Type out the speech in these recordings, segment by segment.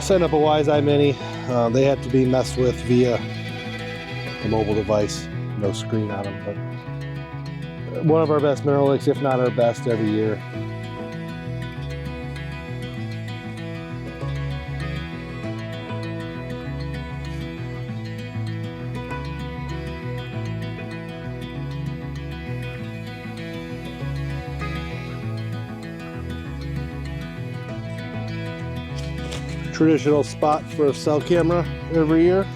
setting up a WiseEye Mini. They have to be messed with via a mobile device. No screen on them, but one of our best mineral licks, if not our best, every year. Traditional spot for a cell camera every year.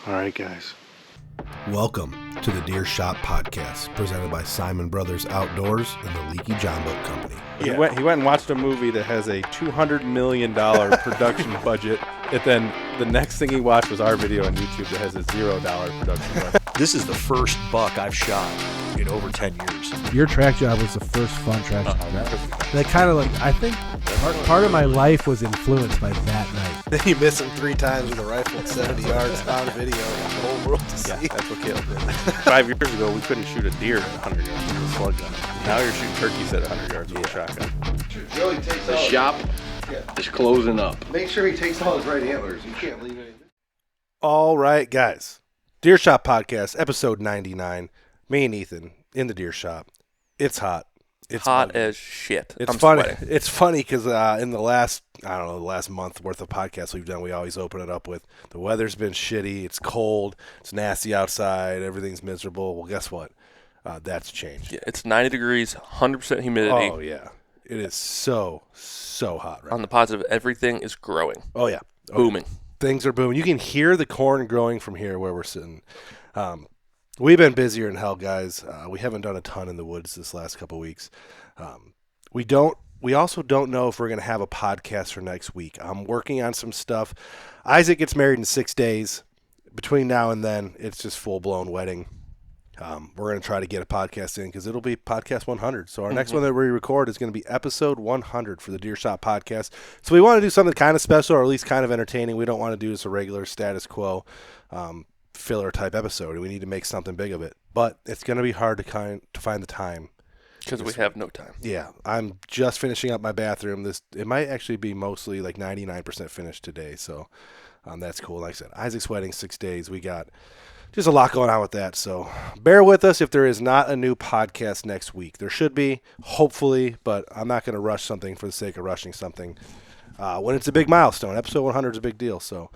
All right, guys. Welcome to the Deer Shop Podcast, presented by Siman Brothers Outdoors and the Leaky John Boat Company. He went and watched a movie that has a $200 million production budget, and then the next thing he watched was our video on YouTube that has a $0 production budget. This is the first buck I've shot in over 10 years. Your track job was the first fun track job. That kind of like, I think part of my life was influenced by that night. Then you miss him 3 times with a rifle at 70 yards on video for the whole world to see. Yeah, that's what Caleb did. 5 years ago, we couldn't shoot a deer at 100 yards with a slug gun. Now you're shooting turkeys at 100 yards with a shotgun. Joey takes the shop is closing up. Make sure he takes all his right antlers. You can't leave anything. All right, guys. Deer Shop Podcast, episode 99. Me and Ethan in the Deer Shop. It's hot. It's hot muggy. as shit. It's I'm funny. sweating. It's funny because in the last month worth of podcasts we've done, we always open it up with the weather's been shitty. It's cold. It's nasty outside. Everything's miserable. Well, guess what? That's changed. Yeah, it's 90 degrees, 100% humidity. Oh yeah, it is so hot right On the positive, everything is growing. Oh yeah, Booming. Things are booming. You can hear the corn growing from here where we're sitting. We've been busier than hell, guys. We haven't done a ton in the woods this last couple weeks. We also don't know if we're going to have a podcast for next week. I'm working on some stuff. Isaac gets married in 6 days. Between now and then, it's just full-blown wedding. We're going to try to get a podcast in because it'll be podcast 100. So our next one that we record is going to be episode 100 for the Deer Shop Podcast. So we want to do something kind of special or at least kind of entertaining. We don't want to do just a regular status quo filler type episode. We need to make something big of it. But it's going to be hard to find the time. Because we have no time. Yeah, I'm just finishing up my bathroom. It might actually be mostly like 99% finished today. So that's cool. Like I said, Isaac's wedding, 6 days. We got just a lot going on with that. So bear with us if there is not a new podcast next week. There should be, hopefully, but I'm not going to rush something for the sake of rushing something. When it's a big milestone, episode 100 is a big deal. So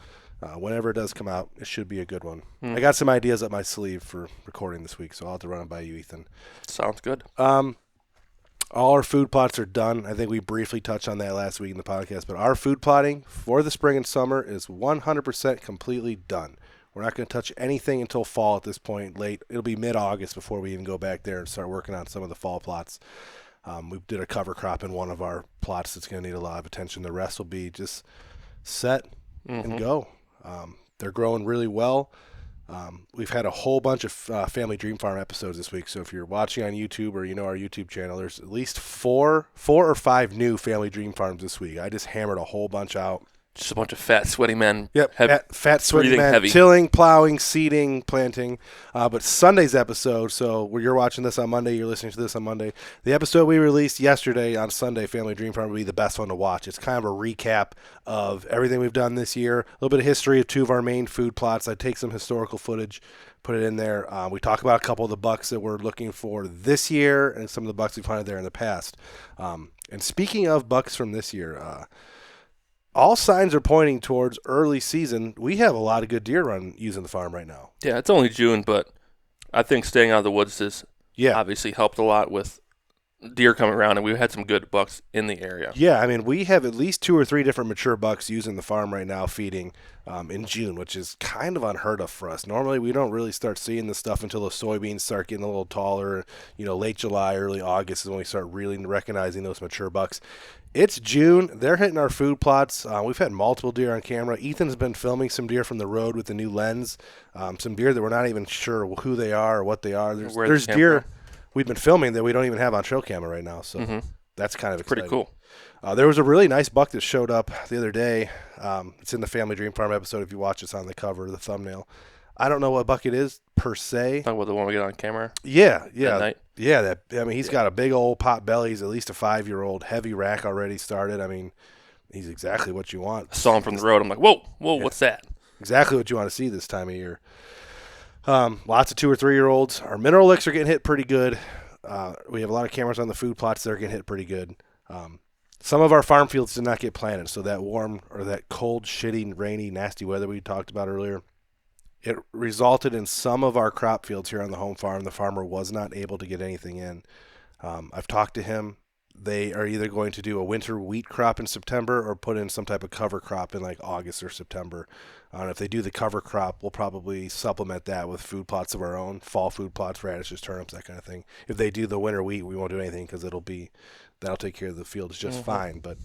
whenever it does come out, it should be a good one. I got some ideas up my sleeve for recording this week, so I'll have to run them by you, Ethan. Sounds good. All our food plots are done. I think we briefly touched on that last week in the podcast, but our food plotting for the spring and summer is 100% completely done. We're not going to touch anything until fall at this point. It'll be mid-August before we even go back there and start working on some of the fall plots. We did a cover crop in one of our plots that's going to need a lot of attention. The rest will be just set and go. They're growing really well. We've had a whole bunch of Family Dream Farm episodes this week. So if you're watching on YouTube or our YouTube channel, there's at least four or five new Family Dream Farms this week. I just hammered a whole bunch out. Just a bunch of fat, sweaty men. Yep, fat sweaty men, heavy. tilling, plowing, seeding, planting. But Sunday's episode, so when you're watching this on Monday, you're listening to this on Monday. The episode we released yesterday on Sunday, Family Dream Farm, will be the best one to watch. It's kind of a recap of everything we've done this year, a little bit of history of two of our main food plots. I take some historical footage, put it in there. We talk about a couple of the bucks that we're looking for this year and some of the bucks we've hunted there in the past. And speaking of bucks from this year, all signs are pointing towards early season. We have a lot of good deer run using the farm right now. Yeah, it's only June, but I think staying out of the woods has obviously helped a lot with deer coming around, and we've had some good bucks in the area. Yeah, I mean, we have at least 2 or 3 different mature bucks using the farm right now feeding in June, which is kind of unheard of for us. Normally, we don't really start seeing this stuff until the soybeans start getting a little taller. Late July, early August is when we start really recognizing those mature bucks. It's June. They're hitting our food plots. We've had multiple deer on camera. Ethan's been filming some deer from the road with the new lens, some deer that we're not even sure who they are or what they are. There's deer we've been filming that we don't even have on trail camera right now, so that's kind of exciting. Pretty cool. There was a really nice buck that showed up the other day. It's in the Family Dream Farm episode. If you watch, it's on the cover, the thumbnail. I don't know what buck it is per se. Talking about the one we got on camera? Yeah. That night? Yeah, he's got a big old pot belly. He's at least a 5-year-old, heavy rack already started. I mean, he's exactly what you want. I saw him from the road. I'm like, whoa, what's that? Exactly what you want to see this time of year. Lots of 2 or 3-year-olds. Our mineral licks are getting hit pretty good. We have a lot of cameras on the food plots that are getting hit pretty good. Some of our farm fields did not get planted, so that warm or that cold, shitty, rainy, nasty weather we talked about earlier, it resulted in some of our crop fields here on the home farm. The farmer was not able to get anything in. I've talked to him. They are either going to do a winter wheat crop in September or put in some type of cover crop in like August or September. If they do the cover crop, we'll probably supplement that with food plots of our own, fall food plots, radishes, turnips, that kind of thing. If they do the winter wheat, we won't do anything because that'll take care of the fields just fine. But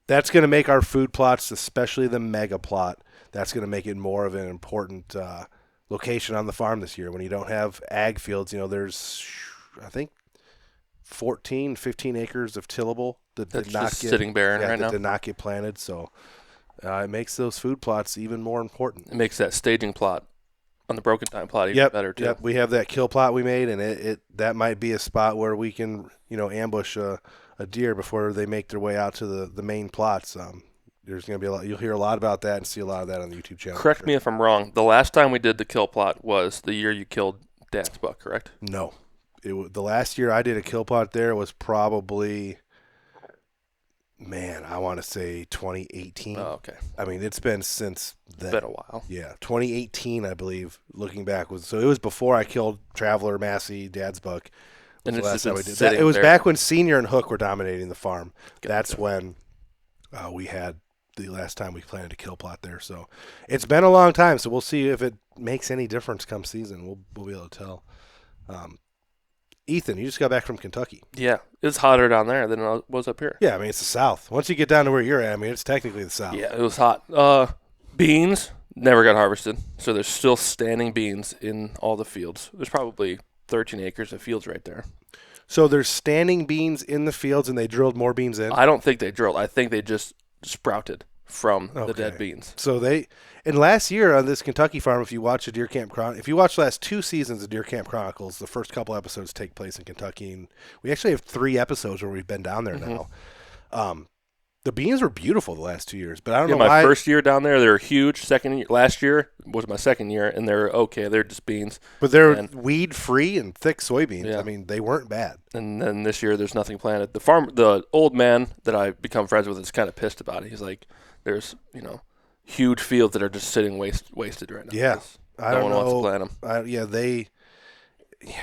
that's going to make our food plots, especially the mega plot, that's going to make it more of an important location on the farm this year. When you don't have ag fields, there's, I think, 15 acres of tillable that did not get sitting barren right now. Did not get planted. So it makes those food plots even more important. It makes that staging plot on the broken time plot even better too. Yep, we have that kill plot we made, and that might be a spot where we can ambush a deer before they make their way out to the main plots. There's going to be a lot. You'll hear a lot about that and see a lot of that on the YouTube channel. Correct me if I'm wrong. The last time we did the kill plot was the year you killed Dad's buck, correct? No. The last year I did a kill plot there was probably, I want to say 2018. Oh, okay. I mean, it's been since then. It's been a while. Yeah, 2018, I believe, looking back. So it was before I killed Traveler, Massey, Dad's buck. And it's last just time been we did that. sitting It was there. back when Senior and Hook were dominating the farm. Gotcha. That's when we had the last time we planted a kill plot there. So it's been a long time. So we'll see if it makes any difference come season. We'll be able to tell. Ethan, you just got back from Kentucky. Yeah, it's hotter down there than it was up here. Yeah, I mean, it's the South. Once you get down to where you're at, I mean, it's technically the South. Yeah, it was hot. Beans never got harvested, so there's still standing beans in all the fields. There's probably 13 acres of fields right there. So there's standing beans in the fields, and they drilled more beans in? I don't think they drilled. I think they just sprouted from the dead beans. So and last year on this Kentucky farm, if you watch the Deer Camp if you watch the last 2 seasons of Deer Camp Chronicles, the first couple episodes take place in Kentucky, and we actually have 3 episodes where we've been down there now. The beans were beautiful the last 2 years, but I don't know why. My first year down there, they were huge. Last year was my second year, and they're okay. They're just beans. But they're weed-free and thick soybeans. Yeah. I mean, they weren't bad. And then this year, there's nothing planted. The old man that I've become friends with is kind of pissed about it. He's like, there's, huge fields that are just sitting wasted right now. Yeah. I don't know. No one wants to plant them.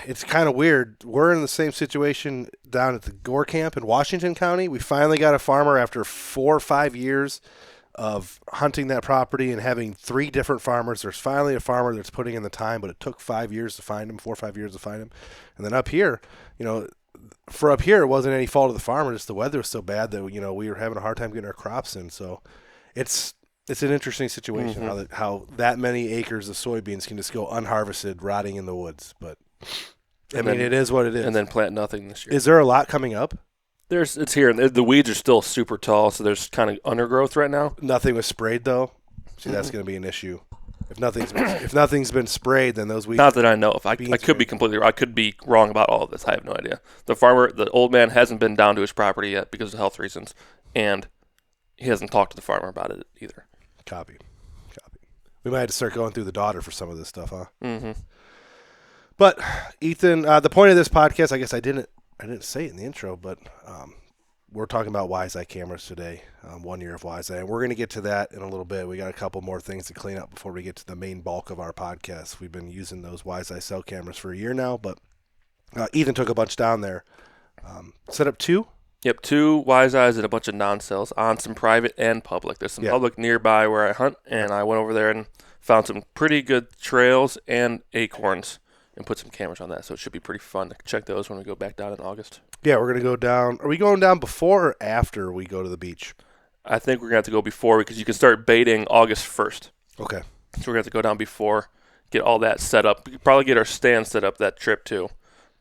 It's kind of weird. We're in the same situation down at the Gore Camp in Washington County. We finally got a farmer after 4 or 5 years of hunting that property and having 3 different farmers. There's finally a farmer that's putting in the time, but it took 5 years to find him, 4 or 5 years to find him. And then up here, for up here, it wasn't any fault of the farmer. Just the weather was so bad that, we were having a hard time getting our crops in. So it's an interesting situation how that many acres of soybeans can just go unharvested, rotting in the woods. But it is what it is. And then plant nothing this year. Is there a lot coming up? It's here. The weeds are still super tall, so there's kind of undergrowth right now. Nothing was sprayed though. See, that's going to be an issue. If nothing's been sprayed, then those weeds. Not that I know of. I could be completely wrong. I could be wrong about all of this. I have no idea. The old man, hasn't been down to his property yet because of health reasons, and he hasn't talked to the farmer about it either. Copy. We might have to start going through the daughter for some of this stuff, huh? Mm-hmm. But Ethan, the point of this podcast, I guess I didn't say it in the intro, but we're talking about WiseEye cameras today, 1 year of WiseEye, and we're going to get to that in a little bit. We got a couple more things to clean up before we get to the main bulk of our podcast. We've been using those WiseEye cell cameras for a year now, but Ethan took a bunch down there. Set up 2? Yep, 2 WiseEyes and a bunch of non-cells on some private and public. There's some public nearby where I hunt, and I went over there and found some pretty good trails and acorns and put some cameras on that, so it should be pretty fun to check those when we go back down in August. Yeah, we're going to go down. Are we going down before or after we go to the beach? I think we're going to have to go before because you can start baiting August 1st. Okay. So we're going to have to go down before, get all that set up. We could probably get our stand set up that trip too.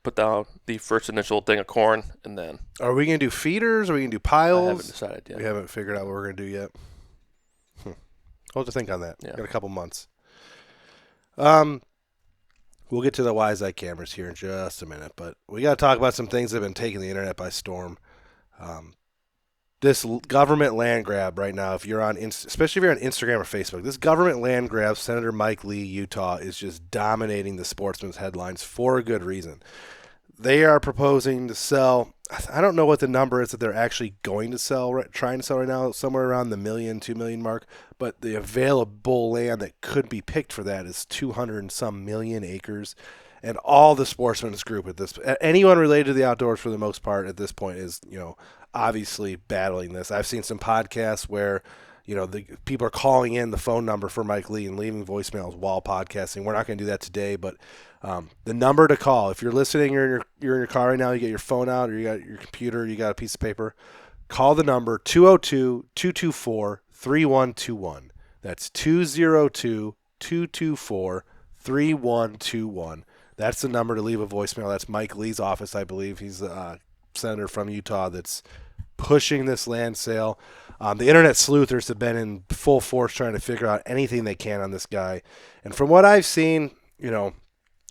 Put down the first initial thing of corn, and then... Are we going to do feeders? Are we going to do piles? I haven't decided yet. We haven't figured out what we're going to do yet. We'll have to think on that. Yeah. Got a couple months. We'll get to the WiseEye cameras here in just a minute, but we got to talk about some things that have been taking the internet by storm. This government land grab right now, if you're on, especially if you're on Instagram or Facebook, this government land grab, Senator Mike Lee, Utah, is just dominating the Sportsman's headlines for a good reason. They are proposing to sell, I don't know what the number is that they're actually going to sell, trying to sell right now, somewhere around the 2 million mark, but the available land that could be picked for that is 200 and some million acres. And all the Sportsman's group at this, anyone related to the outdoors for the most part at this point is, obviously battling this. I've seen some podcasts where, the people are calling in the phone number for Mike Lee and leaving voicemails while podcasting. We're not going to do that today, but the number to call, if you're listening, you're in your car right now, you get your phone out or you got your computer, you got a piece of paper, call the number 202-224-3121. That's 202-224-3121. That's the number to leave a voicemail. That's Mike Lee's office, I believe. He's a senator from Utah that's pushing this land sale. The internet sleuthers have been in full force trying to figure out anything they can on this guy. And from what I've seen,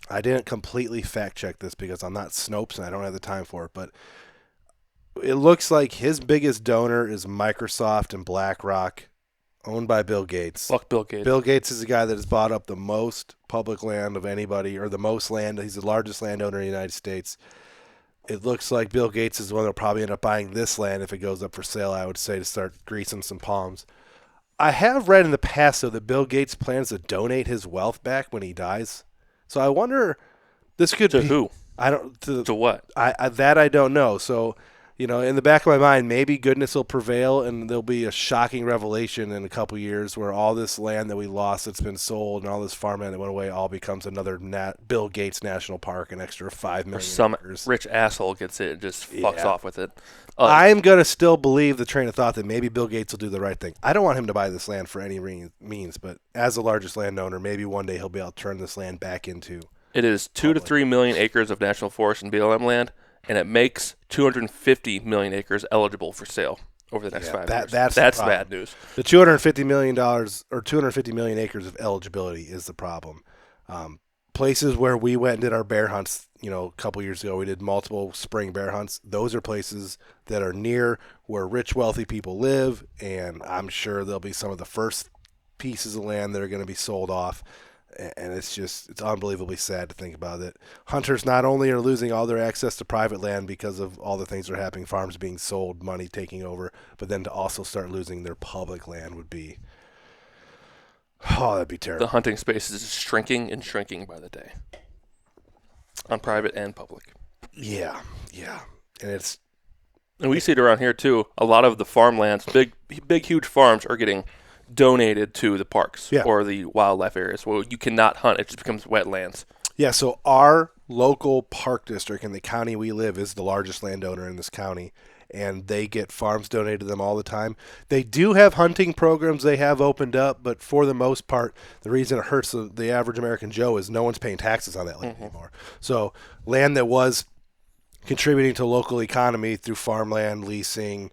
I didn't completely fact check this because I'm not Snopes and I don't have the time for it, but it looks like his biggest donor is Microsoft and BlackRock, owned by Bill Gates. Fuck Bill Gates. Bill Gates is the guy that has bought up the most public land of anybody, or the most land. He's the largest landowner in the United States. It looks like Bill Gates is the one that'll probably end up buying this land if it goes up for sale, I would say, to start greasing some palms. I have read in the past, though, that Bill Gates plans to donate his wealth back when he dies. So I wonder, this could to be... who? I don't... To what? I don't know. So, in the back of my mind, maybe goodness will prevail and there'll be a shocking revelation in a couple years where all this land that we lost that's been sold and all this farmland that went away all becomes another Bill Gates National Park, an extra 5 million or some acres. Rich asshole gets it and just fucks off with it. I'm going to still believe the train of thought that maybe Bill Gates will do the right thing. I don't want him to buy this land for any means, but as the largest landowner, maybe one day he'll be able to turn this land back into... It is 2 to 3 million acres of national forest and BLM land, and it makes 250 million acres eligible for sale over the next 5 years. That's bad news. The $250 million or 250 million acres of eligibility is the problem. Places where we went and did our bear hunts, a couple years ago, we did multiple spring bear hunts. Those are places that are near where rich, wealthy people live, and I'm sure there'll be some of the first pieces of land that are going to be sold off. And it's unbelievably sad to think about it. Hunters not only are losing all their access to private land because of all the things that are happening, farms being sold, money taking over, but then to also start losing their public land would be, that'd be terrible. The hunting space is shrinking and shrinking by the day, on private and public. Yeah. And And we see it around here too. A lot of the farmlands, big, huge farms, are getting donated to the parks or the wildlife areas. Well, you cannot hunt; it just becomes wetlands. Yeah. So our local park district in the county we live is the largest landowner in this county, and they get farms donated to them all the time. They do have hunting programs they have opened up, but for the most part, the reason it hurts the average American Joe is no one's paying taxes on that land anymore. So land that was contributing to local economy through farmland leasing,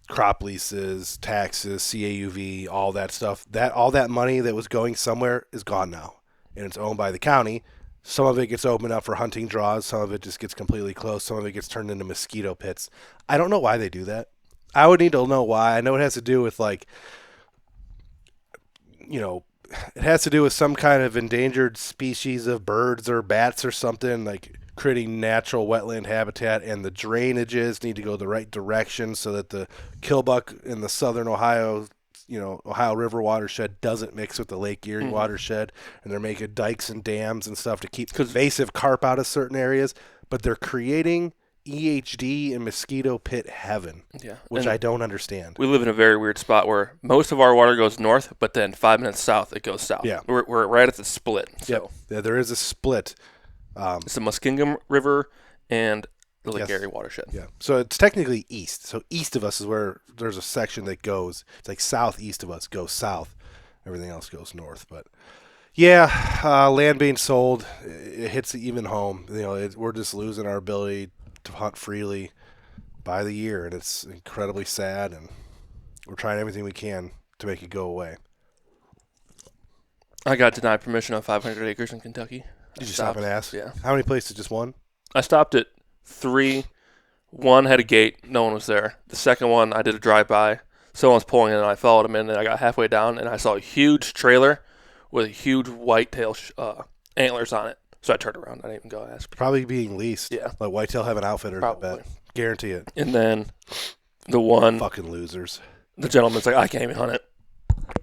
crop leases, taxes, CAUV, all that stuff, all that money that was going somewhere is gone now, and it's owned by the county. Some of it gets opened up for hunting draws. Some of it just gets completely closed. Some of it gets turned into mosquito pits. I don't know why they do that. I would need to know why. I know it has to do with it has to do with some kind of endangered species of birds or bats or something, like creating natural wetland habitat, and the drainages need to go the right direction so that the killbuck in the southern Ohio River watershed doesn't mix with the Lake Erie watershed, and they're making dikes and dams and stuff to keep invasive carp out of certain areas, but they're creating EHD and mosquito pit heaven, which I don't understand. We live in a very weird spot where most of our water goes north, but then 5 minutes south, it goes south. Yeah. We're right at the split. So. Yeah, there is a split. It's the Muskingum River and the Lake Erie watershed. Yeah, so it's technically east. So east of us is where there's a section that goes. It's like southeast of us goes south. Everything else goes north. But land being sold, it hits even home. We're just losing our ability to hunt freely by the year, and it's incredibly sad. And we're trying everything we can to make it go away. I got denied permission on 500 acres in Kentucky. Did you stop and ask? Yeah. How many places? Just one? I stopped at 3. One had a gate. No one was there. The second one, I did a drive-by. Someone was pulling in, and I followed him in, and I got halfway down, and I saw a huge trailer with huge whitetail antlers on it. So I turned around. I didn't even go ask. Probably being leased. Yeah. Like Whitetail have an outfitter. Probably. I bet. Guarantee it. And then the one. Fucking losers. The gentleman's like, I can't even hunt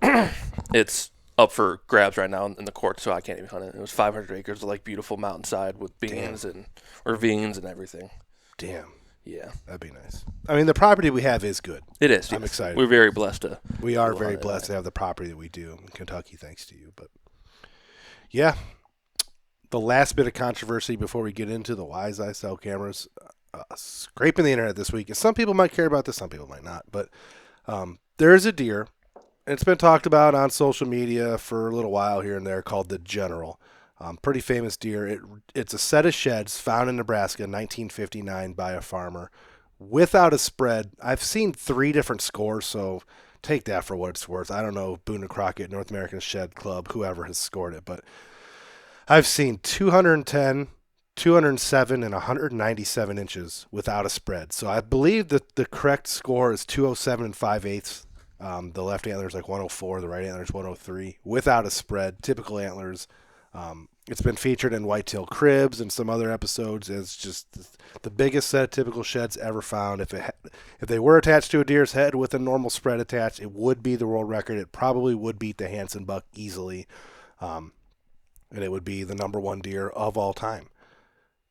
it. It's up for grabs right now in the court, so I can't even hunt it. It was 500 acres of beautiful mountainside with beans and ravines and everything. Damn. Yeah. That'd be nice. I mean, the property we have is good. It is. I'm excited. We're very blessed to. We are very blessed to have the property that we do in Kentucky, thanks to you. But yeah, the last bit of controversy before we get into the WiseEye cell cameras, scraping the internet this week. And some people might care about this, some people might not. But there is a deer. It's been talked about on social media for a little while here and there, called the General. Pretty famous deer. It's a set of sheds found in Nebraska in 1959 by a farmer without a spread. I've seen 3 different scores, so take that for what it's worth. I don't know, Boone and Crockett, North American Shed Club, whoever has scored it, but I've seen 210, 207, and 197 inches without a spread. So I believe that the correct score is 207 and 5/8. The left antler is 104, the right antler is 103, without a spread, typical antlers. It's been featured in Whitetail Cribs and some other episodes as just the biggest set of typical sheds ever found. If they were attached to a deer's head with a normal spread attached, it would be the world record. It probably would beat the Hansen buck easily, and it would be the #1 deer of all time.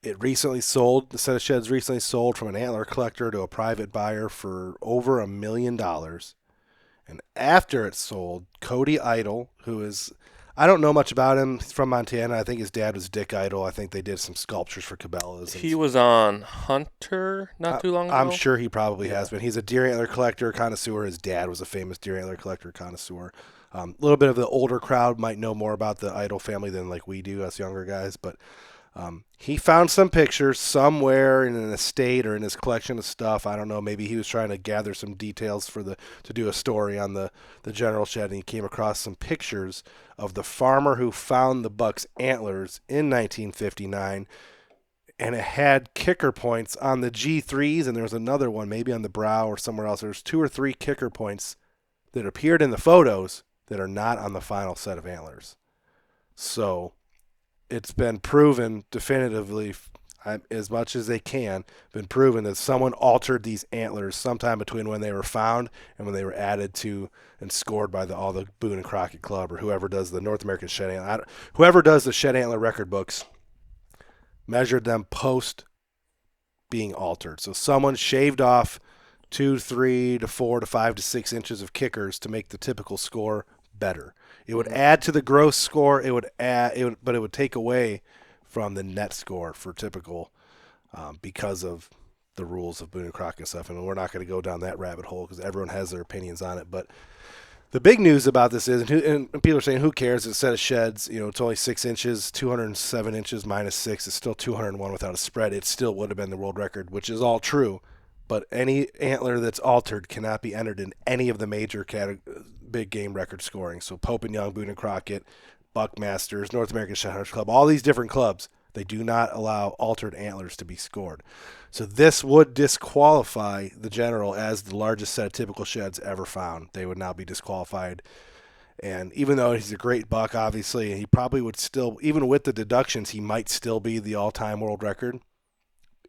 It recently sold. The set of sheds recently sold from an antler collector to a private buyer for over $1 million. And after it sold, Cody Idle, who is, I don't know much about him. He's from Montana. I think his dad was Dick Idle. I think they did some sculptures for Cabela's. He was on Hunter not too long ago. I'm sure he probably has been. He's a deer antler collector, connoisseur. His dad was a famous deer antler collector, connoisseur. A little bit of the older crowd might know more about the Idle family than we do, us younger guys. But he found some pictures somewhere in an estate or in his collection of stuff. I don't know. Maybe he was trying to gather some details to do a story on the General Shed, and he came across some pictures of the farmer who found the buck's antlers in 1959, and it had kicker points on the G3s, and there was another one maybe on the brow or somewhere else. There's 2 or 3 kicker points that appeared in the photos that are not on the final set of antlers. So it's been proven definitively, as much as they can, been proven that someone altered these antlers sometime between when they were found and when they were added to and scored by all the Boone and Crockett Club or whoever does the North American Shed Antler. Whoever does the Shed Antler record books measured them post being altered. So someone shaved off 2, 3 to 4 to 5 to 6 inches of kickers to make the typical score better. It would add to the gross score. But it would take away from the net score for typical because of the rules of Boone and Crockett and stuff. And we're not going to go down that rabbit hole because everyone has their opinions on it. But the big news about this is, and people are saying, who cares? It's a set of sheds. It's only 6 inches, 207 inches minus 6. It's still 201 without a spread. It still would have been the world record, which is all true. But any antler that's altered cannot be entered in any of the major big game record scoring. So Pope and Young, Boone and Crockett, Buckmasters, North American Shed Hunters Club, all these different clubs, they do not allow altered antlers to be scored. So this would disqualify the General as the largest set of typical sheds ever found. They would now be disqualified. And even though he's a great buck, obviously, he probably would still, even with the deductions, he might still be the all-time world record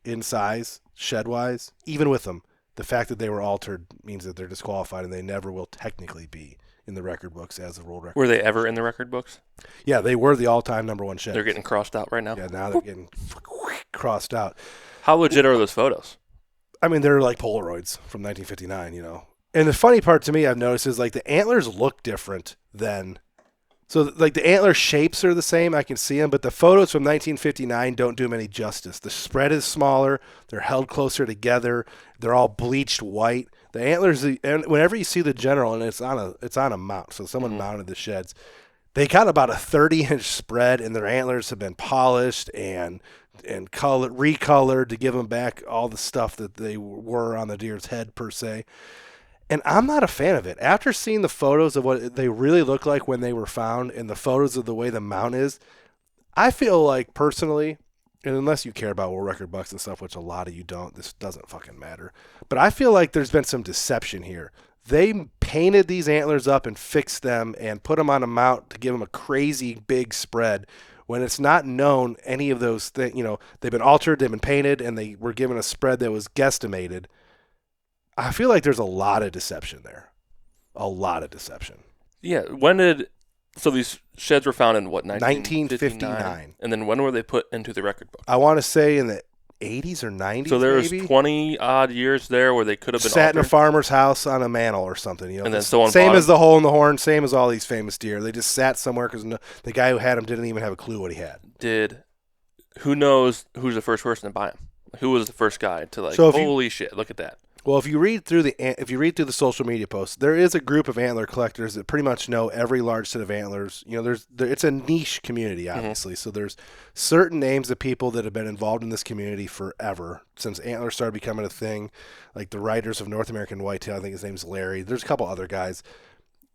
in size, shed-wise. Even with them, the fact that they were altered means that they're disqualified, and they never will technically be in the record books as the world record. Were they ever in the record books? Yeah, they were the all-time number one shed. They're getting crossed out right now? Yeah, now they're getting crossed out. How legit are those photos? I mean, they're like Polaroids from 1959, And the funny part to me I've noticed is, like, the antlers look different than... So, like, the antler shapes are the same. I can see them, but the photos from 1959 don't do them any justice. The spread is smaller. They're held closer together. They're all bleached white. The antlers, and whenever you see the General, and it's on a mount, so someone mounted the sheds, they got about a 30-inch spread, and their antlers have been polished and recolored to give them back all the stuff that they were on the deer's head, per se. And I'm not a fan of it. After seeing the photos of what they really look like when they were found and the photos of the way the mount is, I feel like personally, and unless you care about world record bucks and stuff, which a lot of you don't, this doesn't fucking matter. But I feel like there's been some deception here. They painted these antlers up and fixed them and put them on a mount to give them a crazy big spread when it's not known any of those things. They've been altered, they've been painted, and they were given a spread that was guesstimated. I feel like there's a lot of deception there. A lot of deception. Yeah. So these sheds were found in what, 1959? And then when were they put into the record book? I want to say in the 80s or 90s, so there was maybe? 20-odd years there where they could have been sat altered. in a farmer's house on a mantle or something. And then someone same bought as them. the hole in the horn, same as all these famous deer. They just sat somewhere because the guy who had them didn't even have a clue what he had. Who knows who's the first person to buy them? Who was the first guy to holy shit, look at that. Well, if you read through the social media posts, there is a group of antler collectors that pretty much know every large set of antlers. It's a niche community, obviously. So there's certain names of people that have been involved in this community forever, since antlers started becoming a thing. Like the writers of North American Whitetail, I think his name's Larry. There's a couple other guys.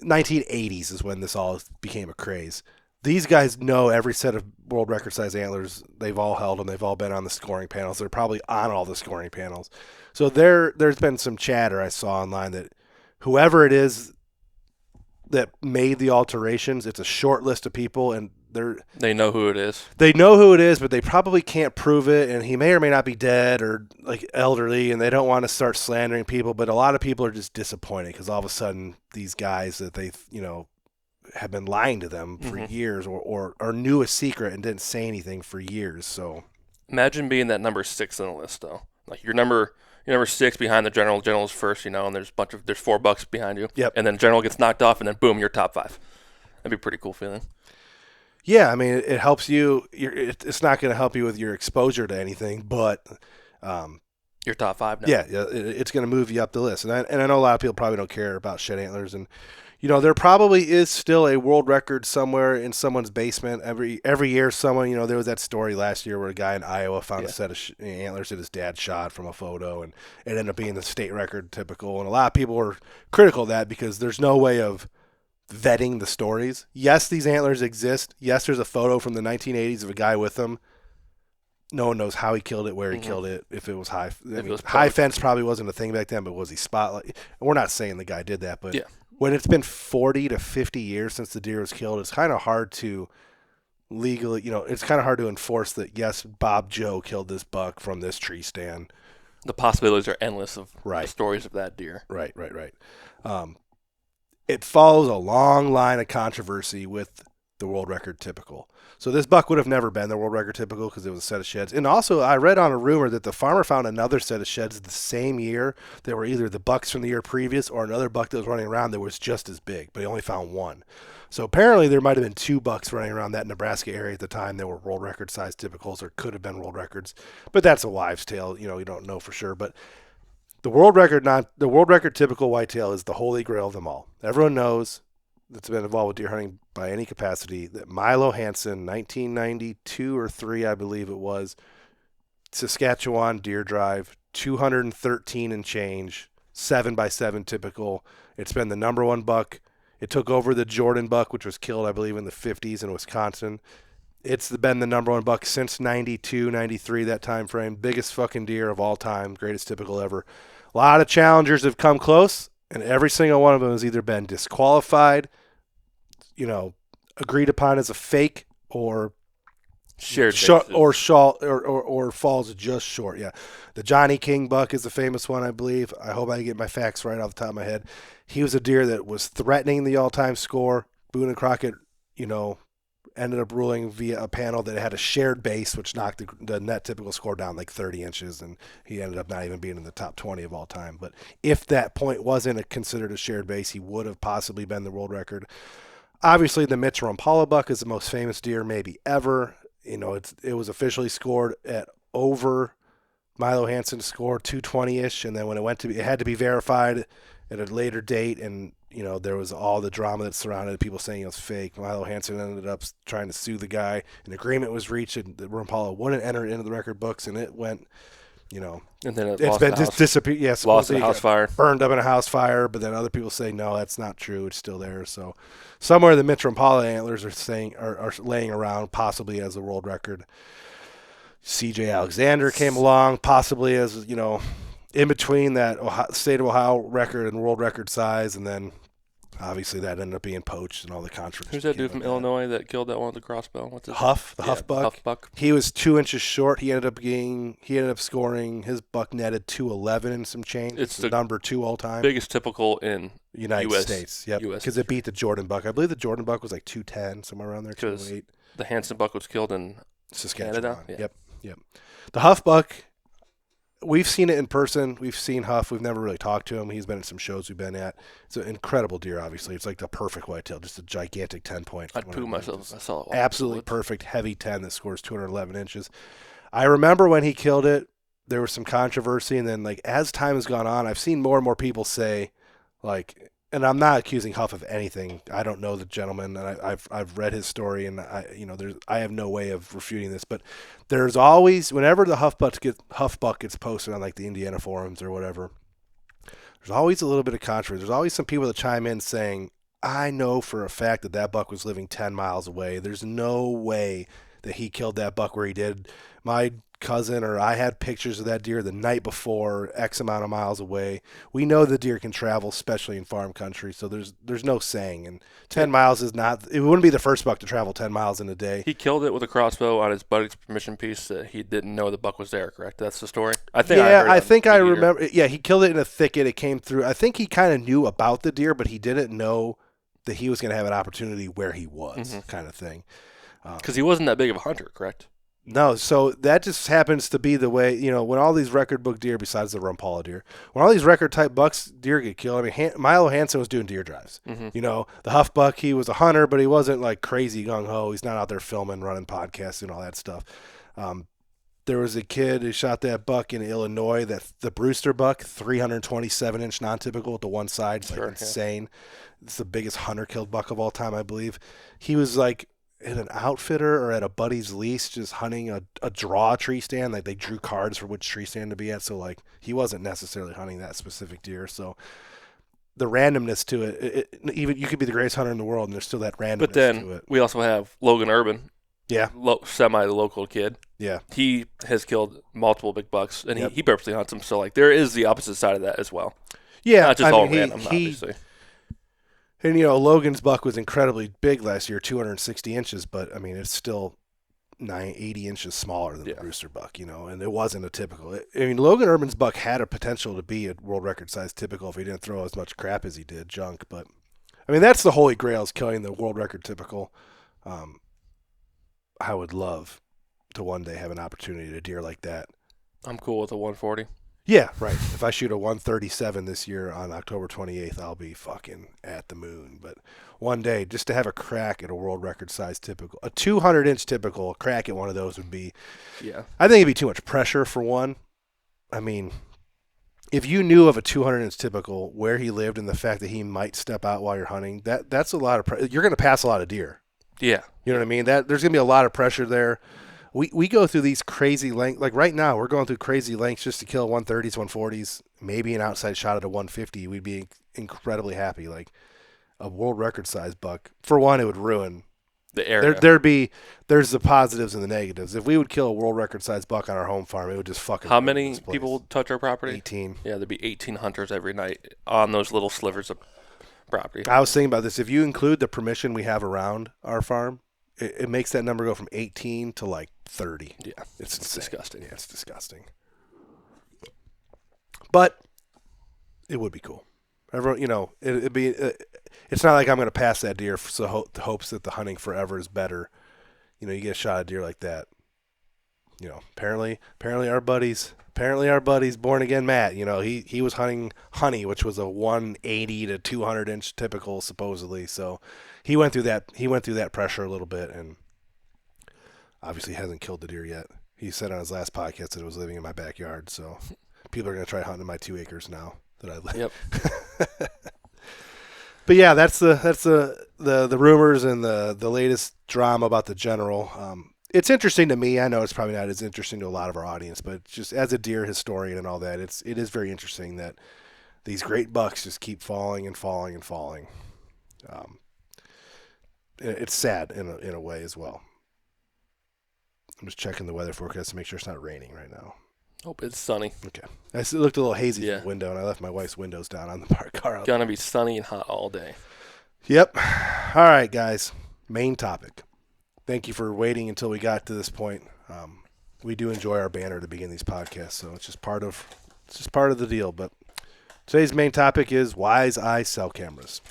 1980s is when this all became a craze. These guys know every set of world record size antlers. They've all held them. They've all been on the scoring panels. They're probably on all the scoring panels. So there's been some chatter I saw online that whoever it is that made the alterations, it's a short list of people, and they know who it is. They know who it is, but they probably can't prove it, and he may or may not be dead or like elderly, and they don't want to start slandering people. But a lot of people are just disappointed because all of a sudden these guys that they have been lying to them for years or knew a secret and didn't say anything for years. So imagine being that number 6 on the list, though. Like you're number 6 behind the General. General's first, and there's there's 4 bucks behind you. Yep. And then General gets knocked off, and then boom, you're top 5. That'd be a pretty cool feeling. Yeah, I mean, it helps you. It's not going to help you with your exposure to anything, but you're top 5 now. Yeah, it's going to move you up the list. And I know a lot of people probably don't care about shed antlers, and there probably is still a world record somewhere in someone's basement. Every year, someone, there was that story last year where a guy in Iowa found a set of antlers that his dad shot from a photo, and it ended up being the state record, typical. And a lot of people were critical of that because there's no way of vetting the stories. Yes, these antlers exist. Yes, there's a photo from the 1980s of a guy with them. No one knows how he killed it, where he killed it, if it was high. High fence probably wasn't a thing back then, but was he spotlight? We're not saying the guy did that, but when it's been 40 to 50 years since the deer was killed, it's kind of hard to legally, it's kind of hard to enforce that, yes, Bob Joe killed this buck from this tree stand. The possibilities are endless of the stories of that deer. Right. It follows a long line of controversy with the world record typical. So this buck would have never been the world record typical because it was a set of sheds. And also, I read on a rumor that the farmer found another set of sheds the same year that were either the bucks from the year previous or another buck that was running around that was just as big, but he only found one. So apparently there might have been 2 bucks running around that Nebraska area at the time that were world record size typicals or could have been world records. But that's a wives' tale. You know, you don't know for sure. But the world record typical whitetail is the holy grail of them all. Everyone knows that's been involved with deer hunting by any capacity that Milo Hansen, 1992 or 3, I believe it was, Saskatchewan deer drive, 213 and change, 7x7 typical. It's been the number 1 buck. It took over the Jordan buck, which was killed, I believe, in the 50s in Wisconsin. It's been the number 1 buck since 92, 93, that time frame. Biggest fucking deer of all time, greatest typical ever. A lot of challengers have come close, and every single one of them has either been disqualified, you know, agreed upon as a fake, or Shared or falls just short. Yeah, the Johnny King buck is the famous one, I believe. I hope I get my facts right off the top of my head. He was a deer that was threatening the all-time score. Boone and Crockett, you know, ended up ruling via a panel that had a shared base, which knocked the net typical score down like 30 inches, and he ended up not even being in the top 20 of all time. But if that point wasn't considered a shared base, he would have possibly been the world record. Obviously, the Mitch Rumpala buck is the most famous deer maybe ever. You know, it was officially scored at over Milo Hansen's score, 220-ish, and then when it had to be verified at a later date, and you know, there was all the drama that surrounded it, people saying it was fake. Milo Hansen ended up trying to sue the guy. An agreement was reached, and the Rumpala wouldn't enter it into the record books, and it went, you know, and then it's been disappeared. Yes, lost in a house fire, burned up in a house fire. But then other people say no, that's not true. It's still there. So somewhere the Mitch Rumpala antlers are laying around, possibly as a world record. C.J. Alexander came along, possibly as, you know, in between that state of Ohio record and world record size, and then obviously that ended up being poached and all the controversy. Who's that dude from Illinois that killed that one with the crossbow? What's his Huff, the Huff buck. Huff buck. He was 2 inches short. He ended up scoring, his buck netted 211 and some change. It's the number 2 all time. Biggest typical in United US, States. Yep. US. Because it beat the Jordan buck. I believe the Jordan buck was like 210, somewhere around there. Because 208. the Hansen buck was killed in Saskatchewan. Canada. Yeah. Yep. The Huff buck, we've seen it in person. We've seen Huff. We've never really talked to him. He's been at some shows we've been at. It's an incredible deer, obviously. It's like the perfect whitetail, just a gigantic 10-point. I'd poo myself. I saw it. Absolutely perfect, heavy 10 that scores 211 inches. I remember when he killed it, there was some controversy, and then like as time has gone on, I've seen more and more people say, like, and I'm not accusing Huff of anything. I don't know the gentleman, and I've read his story, and I have no way of refuting this. But there's always, whenever the Huff buck gets posted on like the Indiana forums or whatever, there's always a little bit of controversy. There's always some people that chime in saying, I know for a fact that buck was living 10 miles away. There's no way that he killed that buck where he did. My cousin or I had pictures of that deer the night before, X amount of miles away. We know the deer can travel, especially in farm country, so there's no saying. And 10 miles is not, it wouldn't be the first buck to travel 10 miles in a day. He killed it with a crossbow on his buddy's permission piece. He didn't know the buck was there, correct? That's the story? I remember. Yeah, he killed it in a thicket. It came through. I think he kind of knew about the deer, but he didn't know that he was going to have an opportunity where he was, kind of thing. Because he wasn't that big of a hunter, correct? No, so that just happens to be the way, you know, when all these record book deer, besides the Rumpala deer, when all these record type bucks deer get killed, I mean, Milo Hansen was doing deer drives. You know, the Huff buck, he was a hunter, but he wasn't like crazy gung-ho. He's not out there filming, running podcasts and all that stuff. There was a kid who shot that buck in Illinois, the Brewster buck, 327-inch non-typical with the one side. It's like insane. Yeah. It's the biggest hunter-killed buck of all time, I believe. He was like at an outfitter or at a buddy's lease just hunting a draw tree stand. Like they drew cards for which tree stand to be at. So like he wasn't necessarily hunting that specific deer. So the randomness to it, even you could be the greatest hunter in the world and there's still that randomness to it. But then we also have Logan Urban. Yeah. Semi-local kid. Yeah. He has killed multiple big bucks, and he purposely hunts them. So, like, there is the opposite side of that as well. Yeah. Not just random, obviously. And, you know, Logan's buck was incredibly big last year, 260 inches, but, I mean, it's still 80 inches smaller than the Brewster buck, you know, and it wasn't a typical. I mean, Logan Urban's buck had a potential to be a world record size typical if he didn't throw as much crap as he did, junk. But, I mean, that's the holy grail, is killing the world record typical. I would love to one day have an opportunity to deer like that. I'm cool with a 140. Yeah, right. If I shoot a 137 this year on October 28th, I'll be fucking at the moon. But one day, just to have a crack at a world record size typical, a 200-inch typical, crack at one of those would be, Yeah. I think it'd be too much pressure for one. I mean, if you knew of a 200-inch typical, where he lived, and the fact that he might step out while you're hunting, that's a lot of pressure. You're going to pass a lot of deer. Yeah. You know what I mean? There's going to be a lot of pressure there. We go through these crazy lengths. Like right now, we're going through crazy lengths just to kill 130s, 140s, maybe an outside shot at a 150. We'd be incredibly happy. Like a world record size buck. For one, it would ruin The area. There's the positives and the negatives. If we would kill a world record size buck on our home farm, it would just fucking. How many people would touch our property? 18. Yeah, there'd be 18 hunters every night on those little slivers of property. I was thinking about this. If you include the permission we have around our farm, it makes that number go from 18 to like 30. Yeah, it's disgusting. Yeah, it's disgusting. But it would be cool. Everyone, it'd be. It's not like I'm going to pass that deer for the hopes that the hunting forever is better. You get a shot at deer like that. Apparently our buddies born again Matt. He was hunting honey, which was a 180 to 200 inch typical supposedly. So he went through that pressure a little bit, and obviously hasn't killed the deer yet. He said on his last podcast that it was living in my backyard. So people are going to try hunting my 2 acres now that I live. Yep. But yeah, that's the rumors and the latest drama about the general. It's interesting to me. I know it's probably not as interesting to a lot of our audience, but just as a deer historian and all that, it is very interesting that these great bucks just keep falling and falling and falling. It's sad in a way as well. I'm just checking the weather forecast to make sure it's not raining right now. Hope it's sunny. Okay. It looked a little hazy from the window, and I left my wife's windows down on the car. It's gonna be sunny and hot all day. Yep. All right, guys. Main topic. Thank you for waiting until we got to this point. We do enjoy our banner to begin these podcasts, so it's just part of the deal. But today's main topic is WiseEye cell cameras.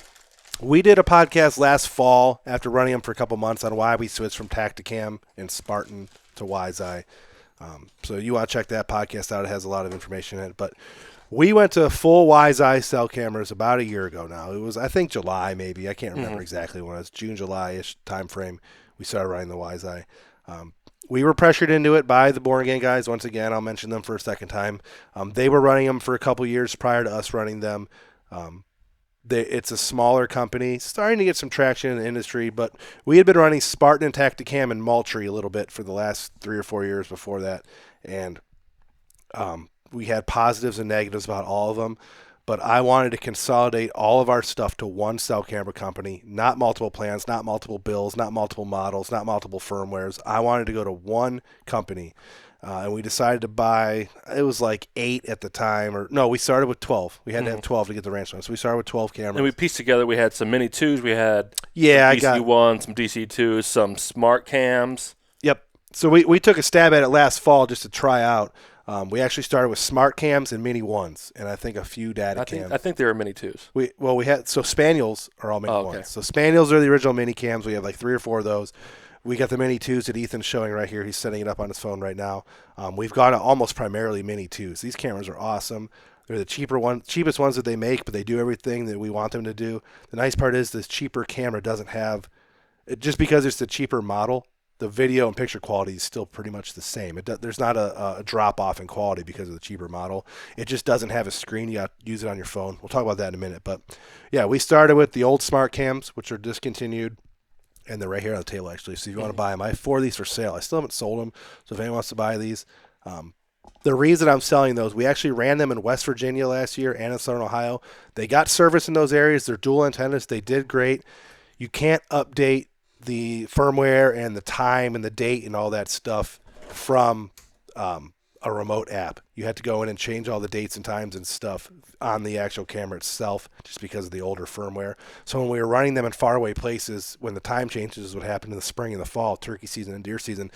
We did a podcast last fall after running them for a couple months on why we switched from Tacticam and Spartan to WiseEye. So you want to check that podcast out. It has a lot of information in it. But we went to full WiseEye cell cameras about a year ago now. It was, I think, July maybe. I can't remember exactly when it was. June, July-ish time frame. We started running the WiseEye. We were pressured into it by the Born Again guys. Once again, I'll mention them for a second time. They were running them for a couple years prior to us running them. It's a smaller company, starting to get some traction in the industry, but we had been running Spartan and Tacticam and Moultrie a little bit for the last 3 or 4 years before that, and we had positives and negatives about all of them, but I wanted to consolidate all of our stuff to one cell camera company, not multiple plans, not multiple bills, not multiple models, not multiple firmwares. I wanted to go to one company. And we decided to buy, it was like 8 at the time, or no, we started with 12. We had to have 12 to get the ranch one. So we started with 12 cameras. And we pieced together, we had some Mini 2s, we had DC1, some DC2s, some smart cams. Yep. So we took a stab at it last fall just to try out. We actually started with smart cams and Mini 1s, and I think a few data cams. I think they were Mini 2s. We had, so Spaniels are all Mini 1s. So Spaniels are the original Mini cams. We have like 3 or 4 of those. We got the Mini 2s that Ethan's showing right here. He's setting it up on his phone right now. We've got almost primarily Mini 2s. These cameras are awesome. They're the cheapest ones that they make, but they do everything that we want them to do. The nice part is this cheaper camera doesn't have, just because it's the cheaper model, the video and picture quality is still pretty much the same. There's not a drop-off in quality because of the cheaper model. It just doesn't have a screen. You got to use it on your phone. We'll talk about that in a minute. But, yeah, we started with the old smart cams, which are discontinued. And they're right here on the table, actually. So if you want to buy them, I have 4 of these for sale. I still haven't sold them. So if anyone wants to buy these, the reason I'm selling those, we actually ran them in West Virginia last year and in Southern Ohio. They got service in those areas. They're dual antennas. They did great. You can't update the firmware and the time and the date and all that stuff from a remote app. You had to go in and change all the dates and times and stuff on the actual camera itself just because of the older firmware. So when we were running them in faraway places, when the time changes is what happened in the spring and the fall, turkey season and deer season,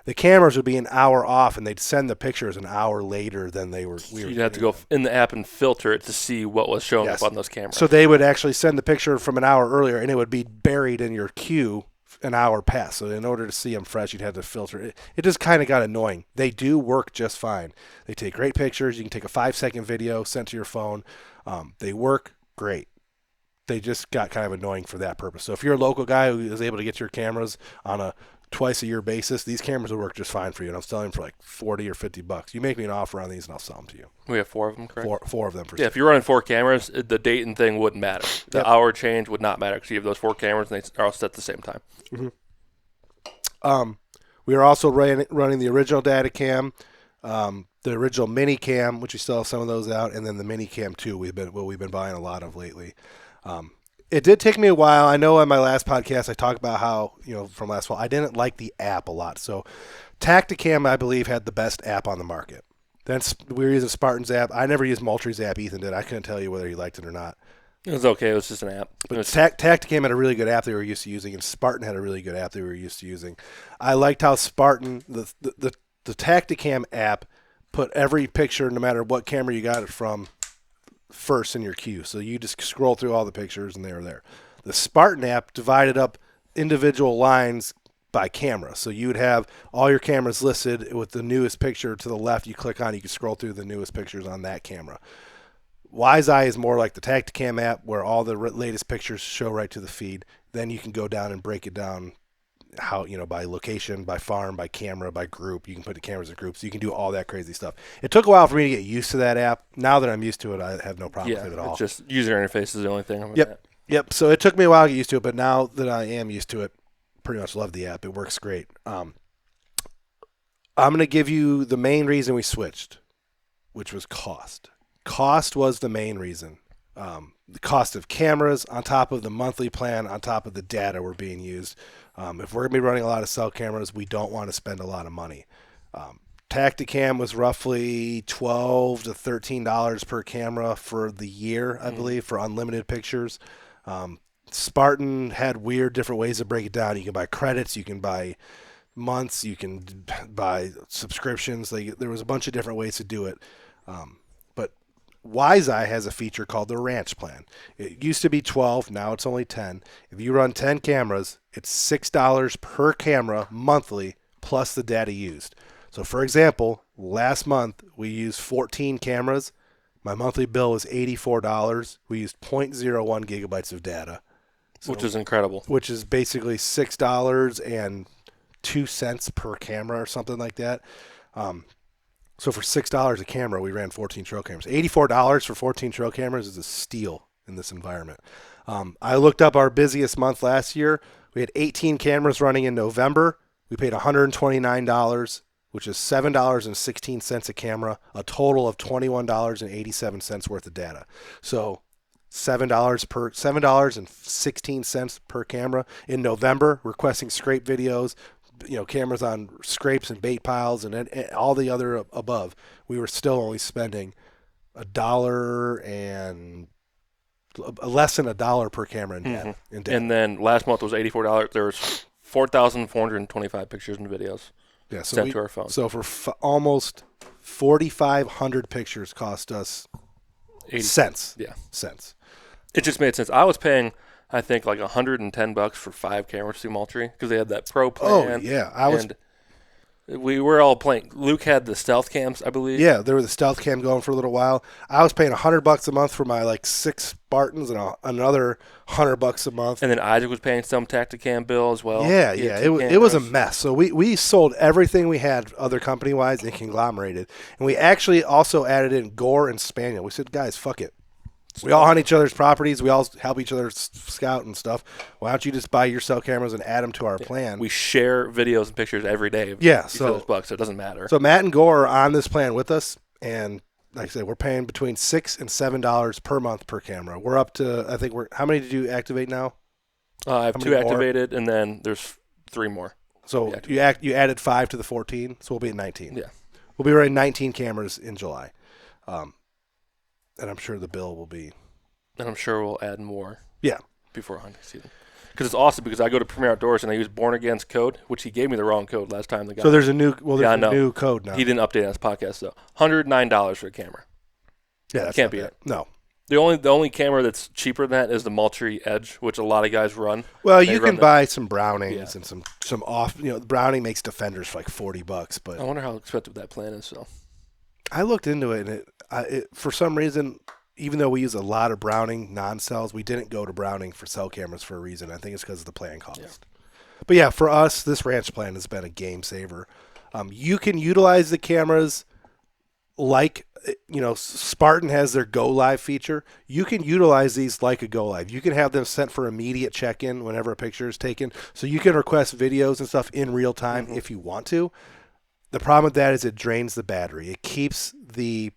the cameras would be an hour off and they'd send the pictures an hour later than they were. So you'd have to go in the app and filter it to see what was showing up on those cameras. So they would actually send the picture from an hour earlier and it would be buried in your queue an hour past. So in order to see them fresh, you'd have to filter it. It just kind of got annoying. They do work just fine. They take great pictures. You can take a 5-second video sent to your phone. They work great. They just got kind of annoying for that purpose. So if you're a local guy who is able to get your cameras on a twice-a-year basis, these cameras will work just fine for you. And I'm selling them for like $40 or $50. You make me an offer on these, and I'll sell them to you. We have 4 of them, correct? Four of them. For yeah, if you're running 4 cameras, the date and thing wouldn't matter. The hour change would not matter because you have those 4 cameras, and they are all set at the same time. Mm-hmm. We are also running the original data cam, the original mini cam, which we still have some of those out, and then the mini cam 2 we've been buying a lot of lately. It did take me a while. I know on my last podcast I talked about how, from last fall, I didn't like the app a lot. So Tacticam, I believe, had the best app on the market. Then we were using Spartan's app. I never used Moultrie's app. Ethan did. I couldn't tell you whether he liked it or not. It was okay. It was just an app. But Tacticam had a really good app they were used to using, and Spartan had a really good app they were used to using. I liked how Spartan, the Tacticam app, put every picture, no matter what camera you got it from, first in your queue. So you just scroll through all the pictures and they were there. The Spartan app divided up individual lines by camera. So you would have all your cameras listed with the newest picture to the left. You click on, you can scroll through the newest pictures on that camera. WiseEye is more like the Tacticam app where all the latest pictures show right to the feed. Then you can go down and break it down how, by location, by farm, by camera, by group. You can put the cameras in groups. You can do all that crazy stuff. It took a while for me to get used to that app. Now that I'm used to it, I have no problem with it at all. Just user interface is the only thing. Yep. So it took me a while to get used to it, but now that I am used to it, pretty much love the app. It works great. I'm going to give you the main reason we switched, which was cost. Cost was the main reason. The cost of cameras on top of the monthly plan, on top of the data we're being used. If we're going to be running a lot of cell cameras, we don't want to spend a lot of money. Tacticam was roughly $12 to $13 per camera for the year, I believe, for unlimited pictures. Spartan had weird different ways to break it down. You can buy credits, you can buy months, you can buy subscriptions. There was a bunch of different ways to do it. But WiseEye has a feature called the Ranch Plan. It used to be $12, now it's only $10. If you run 10 cameras, it's $6 per camera monthly plus the data used. So for example, last month we used 14 cameras. My monthly bill was $84. We used 0.01 gigabytes of data. Which is incredible. Which is basically $6.02 per camera or something like that. So for $6 a camera, we ran 14 trail cameras. $84 for 14 trail cameras is a steal in this environment. I looked up our busiest month last year. We had 18 cameras running in November. We paid $129, which is $7.16 a camera, a total of $21.87 worth of data. So $7.16 per camera. In November, requesting scrape videos, cameras on scrapes and bait piles and all the other above. We were still only spending $1 and less than $1 per camera in data. And then last month was $84. There was 4,425 pictures and videos sent to our phone. So for almost 4,500 pictures cost us 80 cents. Yeah. Cents. It just made sense. I was paying, I think, like $110 for 5 cameras through Moultrie because they had that pro plan. Oh, yeah. We were all playing. Luke had the stealth cams, I believe. Yeah, there was the stealth cam going for a little while. I was paying $100 a month for my 6 Spartans and another $100 a month. And then Isaac was paying some Tacticam bill as well. Yeah. It was a mess. So we sold everything we had other company wise and conglomerated, and we actually also added in Gore and Spaniel. We said, guys, fuck it. We all hunt each other's properties. We all help each other scout and stuff. Why don't you just buy your cell cameras and add them to our plan? We share videos and pictures every day. So bucks, so it doesn't matter. So Matt and Gore are on this plan with us, and like I said, we're paying between $6 and $7 per month per camera. We're up to, I think how many did you activate now? I have 2 activated, and then there's 3 more. So you added 5 to the 14, so we'll be at 19. Yeah, we'll be running 19 cameras in July. And I'm sure the bill will be. And I'm sure we'll add more. Yeah. Before hunting season. Because it's awesome because I go to Premier Outdoors and I use Born Again's code, which he gave me the wrong code last time. So there's a new new code now. He didn't update on his podcast, though. $109 for a camera. Yeah, that's can't beat it. No. The only camera that's cheaper than that is the Moultrie Edge, which a lot of guys run. Well, They you run can the- buy some Brownings and some off. Browning makes Defenders for like $40, but I wonder how expensive that plan is. So I looked into it, and it for some reason, even though we use a lot of Browning non-cells, we didn't go to Browning for cell cameras for a reason. I think it's because of the plan cost. Yeah. But yeah, for us, this ranch plan has been a game saver. You can utilize the cameras like, Spartan has their Go Live feature. You can utilize these like a Go Live. You can have them sent for immediate check-in whenever a picture is taken. So you can request videos and stuff in real time if you want to. The problem with that is it drains the battery. It keeps the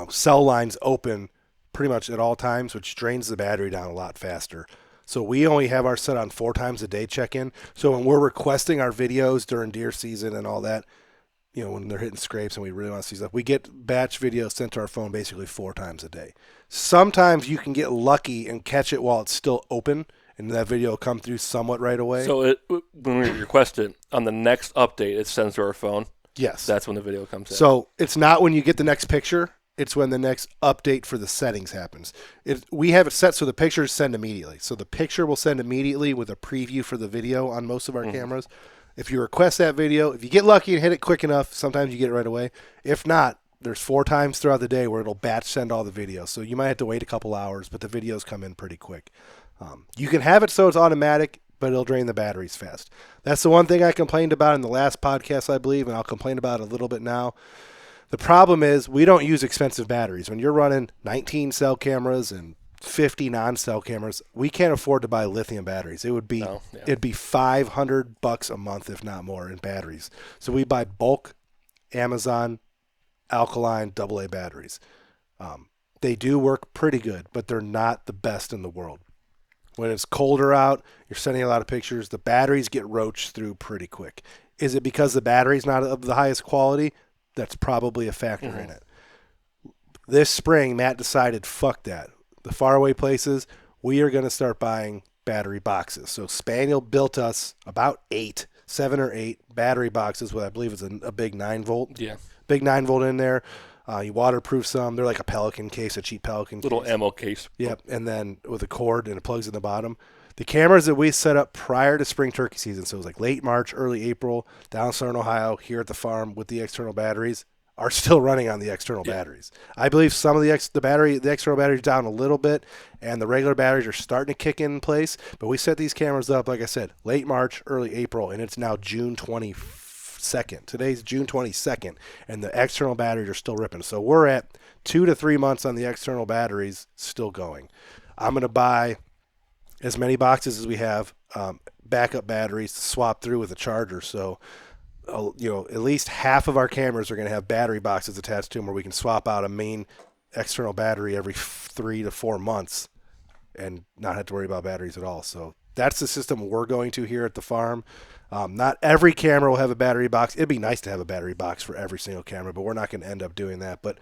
cell lines open pretty much at all times, which drains the battery down a lot faster. So we only have our set on 4 times a day check-in. So when we're requesting our videos during deer season and all that, when they're hitting scrapes and we really want to see stuff, we get batch videos sent to our phone basically 4 times a day. Sometimes you can get lucky and catch it while it's still open, and that video will come through somewhat right away. So when we request it, on the next update, it sends to our phone. Yes. That's when the video comes in. So it's not when you get the next picture. It's when the next update for the settings happens. We have it set so the pictures send immediately. So the picture will send immediately with a preview for the video on most of our cameras. If you request that video, if you get lucky and hit it quick enough, sometimes you get it right away. If not, there's 4 times throughout the day where it'll batch send all the videos. So you might have to wait a couple hours, but the videos come in pretty quick. You can have it so it's automatic, but it'll drain the batteries fast. That's the one thing I complained about in the last podcast, I believe, and I'll complain about it a little bit now. The problem is we don't use expensive batteries. When you're running 19 cell cameras and 50 non-cell cameras, we can't afford to buy lithium batteries. It'd be $500 a month, if not more, in batteries. So we buy bulk Amazon alkaline AA batteries. They do work pretty good, but they're not the best in the world. When it's colder out, you're sending a lot of pictures, the batteries get roached through pretty quick. Is it because the battery's not of the highest quality? That's probably a factor in it. This spring, Matt decided, fuck that. The faraway places, we are going to start buying battery boxes. So Spaniel built us about 7 or 8 battery boxes with, I believe it's a big 9-volt. Yeah. Big 9-volt in there. You waterproof some. They're like a Pelican case, a cheap Pelican Little case. ammo case. Yep, and then with a cord and it plugs in the bottom. The cameras that we set up prior to spring turkey season, so it was like late March, early April, down in Southern Ohio, here at the farm with the external batteries, are still running on the external batteries. I believe some of the external batteries down a little bit, and the regular batteries are starting to kick in place. But we set these cameras up, like I said, late March, early April, and it's now June 22nd. Today's June 22nd, and the external batteries are still ripping. So we're at 2 to 3 months on the external batteries still going. I'm going to buy as many boxes as we have backup batteries to swap through with a charger. So, at least half of our cameras are going to have battery boxes attached to them where we can swap out a main external battery every 3 to 4 months and not have to worry about batteries at all. So that's the system we're going to here at the farm. Not every camera will have a battery box. It'd be nice to have a battery box for every single camera, but we're not going to end up doing that. But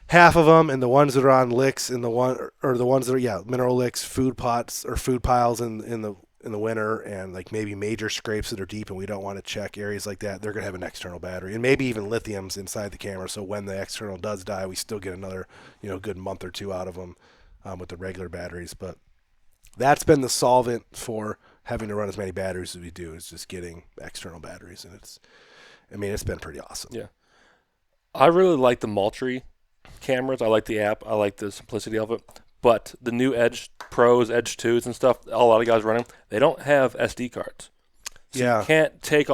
half of them, and the ones that are on licks, and the ones that are mineral licks, food pots or food piles in the winter, and like maybe major scrapes that are deep and we don't want to check areas like that, they're going to have an external battery, and maybe even lithiums inside the camera. So when the external does die, we still get another good month or 2 out of them with the regular batteries. But that's been the solvent for having to run as many batteries as we do, is just getting external batteries, and it's been pretty awesome. Yeah, I really like the Moultrie cameras. I like the app. I like the simplicity of it. But the new Edge Pros, Edge 2s and stuff, a lot of guys running, they don't have SD cards. So you can't take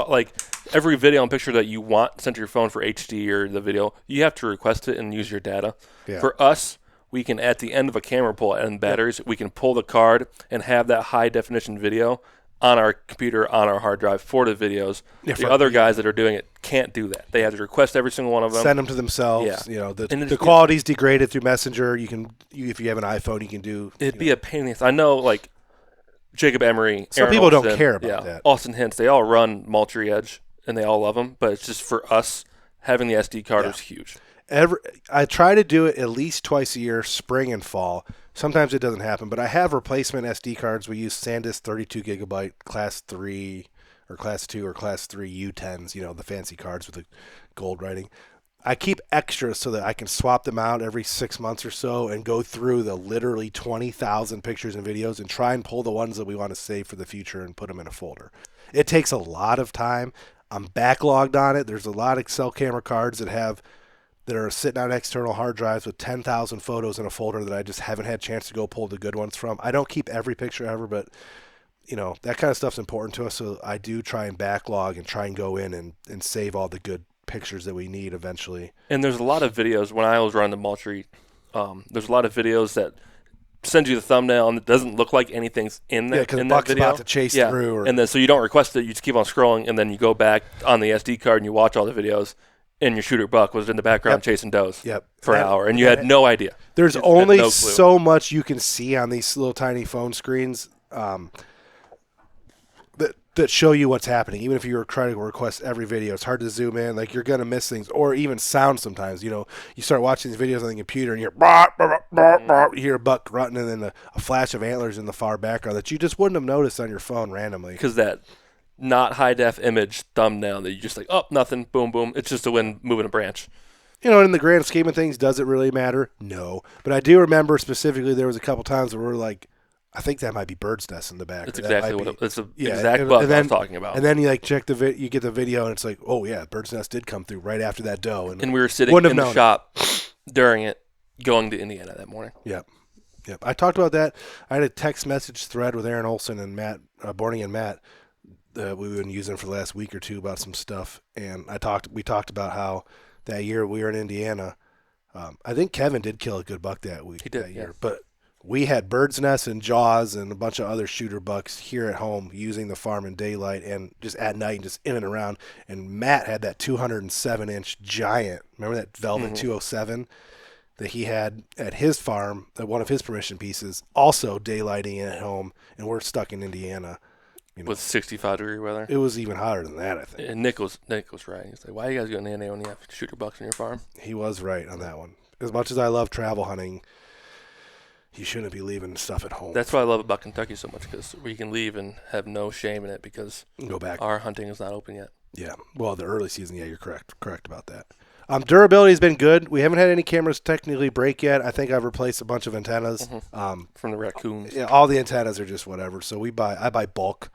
every video and picture that you want sent to your phone for HD or the video. You have to request it and use your data. Yeah. For us, we can, at the end of a camera pull and batteries, we can pull the card and have that high definition video on our computer, on our hard drive for the videos. Yeah, the other guys that are doing it can't do that. They have to request every single one of them. Send them to themselves. Yeah. The quality's degraded through Messenger. If you have an iPhone, you can do. It'd be a pain in the ass. I know, Jacob Emery, some Aaron people Olson, don't care about that. Austin Hintz, they all run Moultrie Edge, and they all love them. But it's just for us, having the SD card is huge. I try to do it at least twice a year, spring and fall. Sometimes it doesn't happen, but I have replacement SD cards. We use SanDisk 32 gigabyte Class 3 or Class 2 or Class 3 U10s, the fancy cards with the gold writing. I keep extras so that I can swap them out every 6 months or so and go through the literally 20,000 pictures and videos and try and pull the ones that we want to save for the future and put them in a folder. It takes a lot of time. I'm backlogged on it. There's a lot of cell camera cards that are sitting on external hard drives with 10,000 photos in a folder that I just haven't had a chance to go pull the good ones from. I don't keep every picture ever, but that kind of stuff's important to us. So I do try and backlog and try and go in and save all the good pictures that we need eventually. And there's a lot of videos when I was running the mulch-read. There's a lot of videos that send you the thumbnail and it doesn't look like anything's in there. Yeah, because Buck's about to chase through. And then so you don't request it, you just keep on scrolling, and then you go back on the SD card and you watch all the videos, and your shooter Buck was in the background chasing does for an hour, and you had no idea. There's only so much you can see on these little tiny phone screens that show you what's happening. Even if you're trying to request every video, it's hard to zoom in. Like, you're going to miss things, or even sound sometimes. You start watching these videos on the computer and you hear a buck grunting and then a flash of antlers in the far background that you just wouldn't have noticed on your phone randomly. Because that not high-def image thumbnail that you just like, oh, nothing, boom, boom. It's just the wind moving a branch. In the grand scheme of things, does it really matter? No. But I do remember specifically there was a couple times where we're like, I think that might be bird's nest in the back. That's exactly what it's the exact buck I was talking about. And then you check you get the video, and it's like, oh yeah, bird's nest did come through right after that doe. And we were sitting in the shop during it, going to Indiana that morning. Yep. I talked about that. I had a text message thread with Aaron Olson and Matt Borning and Matt that we've been using for the last week or two about some stuff, and we talked about how that year we were in Indiana. I think Kevin did kill a good buck that week. He did, that year, but we had bird's nest and jaws and a bunch of other shooter bucks here at home using the farm in daylight and just at night and just in and around. And Matt had that 207-inch giant. Remember that Velvet 207 that he had at his farm, at one of his permission pieces, also daylighting at home, and we're stuck in Indiana. With 65-degree weather. It was even hotter than that, I think. And Nick was right. He's like, why are you guys going to Indiana when you have shooter bucks on your farm? He was right on that one. As much as I love travel hunting, you shouldn't be leaving stuff at home. That's what I love about Kentucky so much, because we can leave and have no shame in it because go back. Our hunting is not open yet. Yeah. Well, the early season, you're correct about that. Durability has been good. We haven't had any cameras technically break yet. I think I've replaced a bunch of antennas. From the raccoons. Yeah, all the antennas are just whatever. So I buy bulk.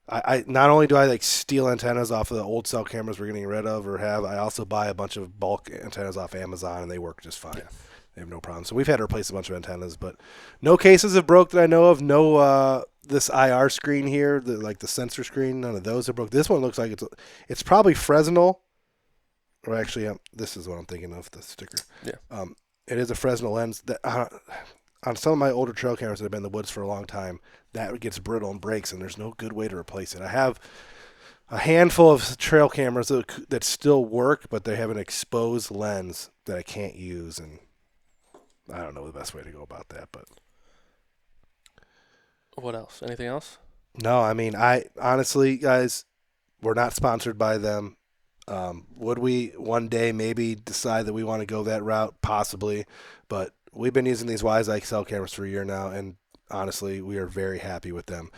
I not only do I steal antennas off of the old cell cameras we're getting rid of I also buy a bunch of bulk antennas off Amazon, and they work just fine. Yeah. They have no problem. So we've had to replace a bunch of antennas, but no cases have broke that I know of. No, this IR screen here, the sensor screen, none of those have broke. This one looks like it's probably Fresnel, or actually, this is what I'm thinking of, the sticker. Yeah. It is a Fresnel lens that on some of my older trail cameras that have been in the woods for a long time, that gets brittle and breaks, and there's no good way to replace it. I have a handful of trail cameras that still work, but they have an exposed lens that I can't use, and I don't know the best way to go about that. But what else? Anything else? No, I mean, I honestly, guys, we're not sponsored by them. Would we one day maybe decide that we want to go that route? Possibly, but we've been using these WiseEye cell cameras for a year now, and honestly, we are very happy with them.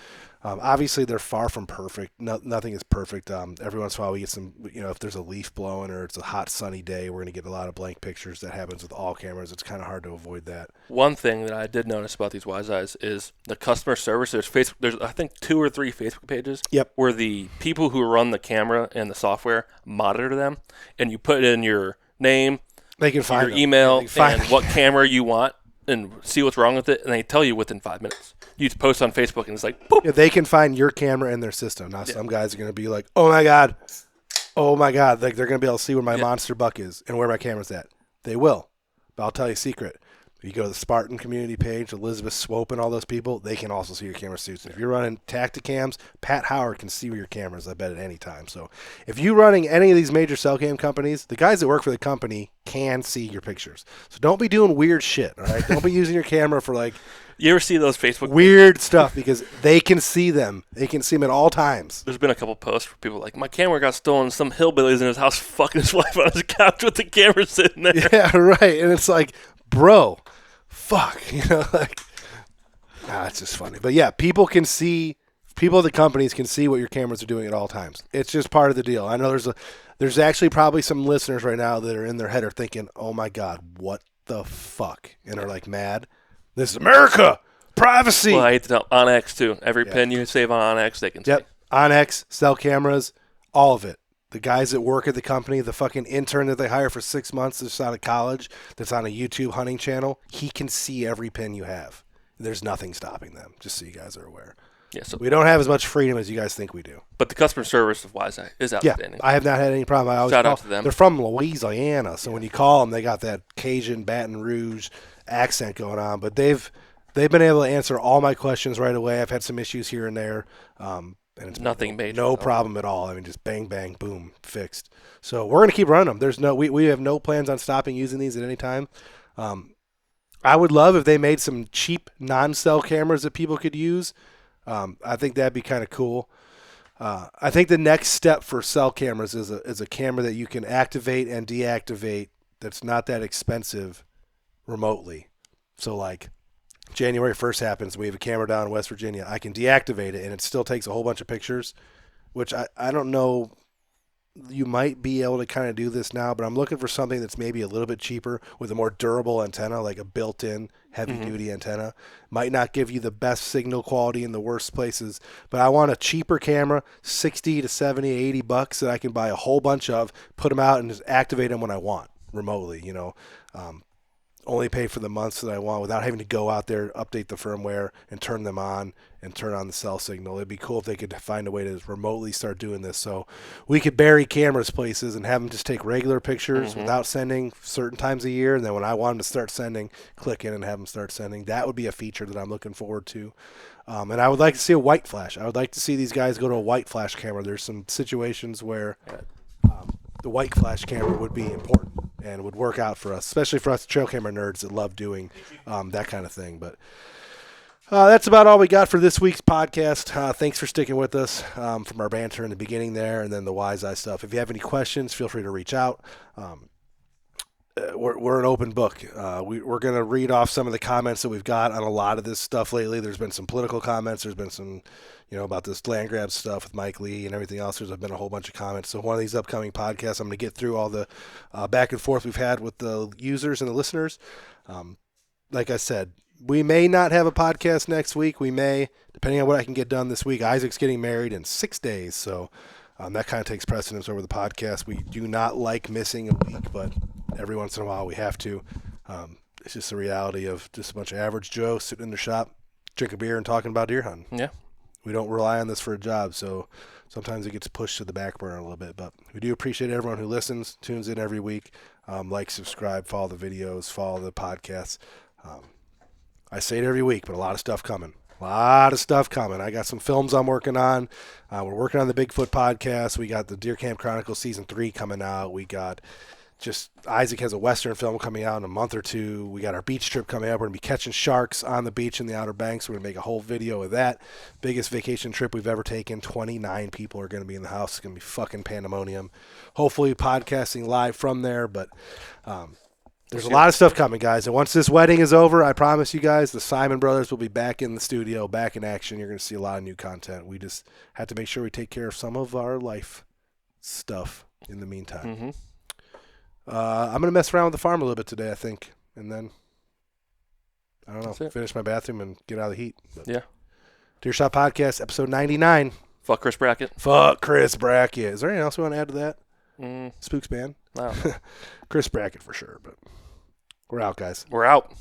Obviously, they're far from perfect. Nothing is perfect. Every once in a while, we get some, if there's a leaf blowing or it's a hot, sunny day, we're going to get a lot of blank pictures. That happens with all cameras. It's kind of hard to avoid that. One thing that I did notice about these WiseEyes is the customer service. There's I think 2 or 3 Facebook pages where the people who run the camera and the software monitor them, and you put in your name, they can find your email, and what camera you want, and see what's wrong with it, and they tell you within 5 minutes. You just post on Facebook, and it's like, boop. Yeah, they can find your camera in their system. Now, some guys are going to be like, oh, my God. Like, they're going to be able to see where my monster buck is and where my camera's at. They will. But I'll tell you a secret. If you go to the Spartan community page, Elizabeth Swope and all those people, they can also see your camera suits. If you're running Tacticams, Pat Howard can see your cameras, I bet, at any time. So if you're running any of these major cell cam companies, the guys that work for the company can see your pictures. So don't be doing weird shit, all right? Don't be using your camera for, like, you ever see those Facebook weird stuff, because they can see them. They can see them at all times. There's been a couple posts where people are like, my camera got stolen. Some hillbillies in his house fucking his wife on his couch with the camera sitting there. Yeah, right. And it's like, bro, fuck. It's just funny. But yeah, people can see people at the companies can see what your cameras are doing at all times. It's just part of the deal. I know there's actually probably some listeners right now that are in their head are thinking, oh my God, what the fuck? And are like mad. This is America. Privacy. Well, I hate to tell OnX too. Every pin you save on OnX, they can see. Yep. OnX, cell cameras, all of it. The guys that work at the company, the fucking intern that they hire for 6 months that's out of college, that's on a YouTube hunting channel, he can see every pin you have. There's nothing stopping them, just so you guys are aware. Yeah, so we don't have as much freedom as you guys think we do. But the customer service of WiseEye is outstanding. I have not had any problem. I always Shout out to them. They're from Louisiana, so when you call them, they got that Cajun Baton Rouge accent going on. But they've been able to answer all my questions right away. I've had some issues here and there. And it's nothing major. No problem at all. I mean, just bang, bang, boom, fixed. So we're going to keep running them. We have no plans on stopping using these at any time. I would love if they made some cheap non-cell cameras that people could use. I think that'd be kind of cool. I think the next step for cell cameras is a camera that you can activate and deactivate that's not that expensive remotely. So like January 1st happens, we have a camera down in West Virginia. I can deactivate it, and it still takes a whole bunch of pictures, which I don't know. You might be able to kind of do this now, but I'm looking for something that's maybe a little bit cheaper with a more durable antenna, like a built-in heavy-duty antenna. Might not give you the best signal quality in the worst places, but I want a cheaper camera, 60 to 70, 80 bucks that I can buy a whole bunch of, put them out, and just activate them when I want remotely, only pay for the months that I want without having to go out there, update the firmware, and turn them on and turn on the cell signal. It'd be cool if they could find a way to remotely start doing this so we could bury cameras places and have them just take regular pictures without sending certain times a year. And then when I want them to start sending, click in and have them start sending. That would be a feature that I'm looking forward to. And I would like to see a white flash. I would like to see these guys go to a white flash camera. There's some situations where the white flash camera would be important and would work out for us, especially for us trail camera nerds that love doing that kind of thing. But that's about all we got for this week's podcast. Thanks for sticking with us from our banter in the beginning there and then the WiseEye stuff. If you have any questions, feel free to reach out. We're an open book. We're going to read off some of the comments that we've got on a lot of this stuff lately. There's been some political comments. There's been some, about this land grab stuff with Mike Lee and everything else. There's been a whole bunch of comments. So one of these upcoming podcasts, I'm going to get through all the back and forth we've had with the users and the listeners. Like I said, we may not have a podcast next week. We may, depending on what I can get done this week. Isaac's getting married in 6 days, so that kind of takes precedence over the podcast. We do not like missing a week, but every once in a while we have to. It's just the reality of just a bunch of average Joe sitting in their shop, drinking beer and talking about deer hunting. Yeah. We don't rely on this for a job, so sometimes it gets pushed to the back burner a little bit. But we do appreciate everyone who listens, tunes in every week, like, subscribe, follow the videos, follow the podcasts. I say it every week, but a lot of stuff coming. I got some films I'm working on. We're working on the Bigfoot podcast. We got the Deer Camp Chronicles Season 3 coming out. We got Isaac has a Western film coming out in a month or two. We got our beach trip coming up. We're going to be catching sharks on the beach in the Outer Banks. We're going to make a whole video of that. Biggest vacation trip we've ever taken. 29 people are going to be in the house. It's going to be fucking pandemonium. Hopefully podcasting live from there, but there's a lot of stuff coming, guys. And once this wedding is over, I promise you guys, the Siman Brothers will be back in the studio, back in action. You're going to see a lot of new content. We just have to make sure we take care of some of our life stuff in the meantime. Mm-hmm. I'm going to mess around with the farm a little bit today, I think. And then, I don't know, finish my bathroom and get out of the heat. But yeah. Deer Shot Podcast, episode 99. Fuck Chris Brackett. Fuck Chris Brackett. Is there anything else we want to add to that? Spooks Band? No. Chris Brackett for sure, but we're out, guys. We're out.